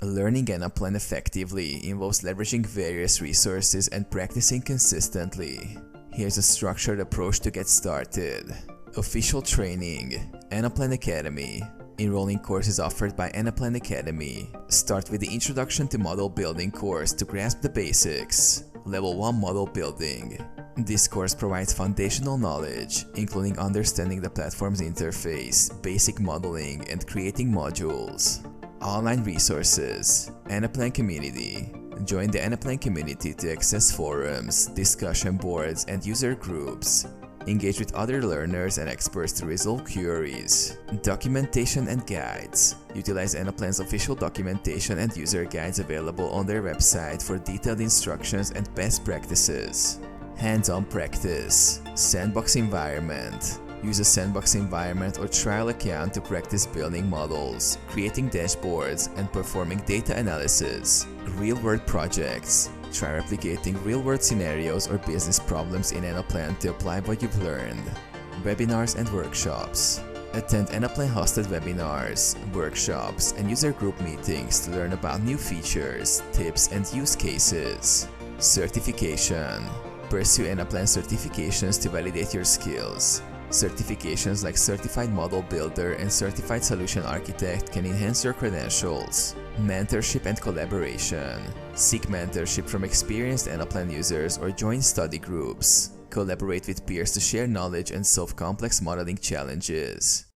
Learning Anaplan effectively involves leveraging various resources and practicing consistently. Here's a structured approach to get started. Official training. Anaplan Academy. Enrolling courses offered by Anaplan Academy. Start with the Introduction to Model Building course to grasp the basics. Level 1 Model Building. This course provides foundational knowledge, including understanding the platform's interface, basic modeling, and creating modules. Online resources. Anaplan Community. Join the Anaplan community to access forums, discussion boards, and user groups. Engage with other learners and experts to resolve queries. Documentation and guides. Utilize Anaplan's official documentation and user guides available on their website for detailed instructions and best practices. Hands-on practice. Sandbox environment. Use a sandbox environment or trial account to practice building models, creating dashboards, and performing data analysis. Real-world projects. Try replicating real-world scenarios or business problems in Anaplan to apply what you've learned. Webinars and workshops. Attend Anaplan-hosted webinars, workshops, and user group meetings to learn about new features, tips, and use cases. Certification. Pursue Anaplan certifications to validate your skills. Certifications like Certified Model Builder and Certified Solution Architect can enhance your credentials. Mentorship and collaboration. Seek mentorship from experienced Anaplan users or join study groups. Collaborate with peers to share knowledge and solve complex modeling challenges.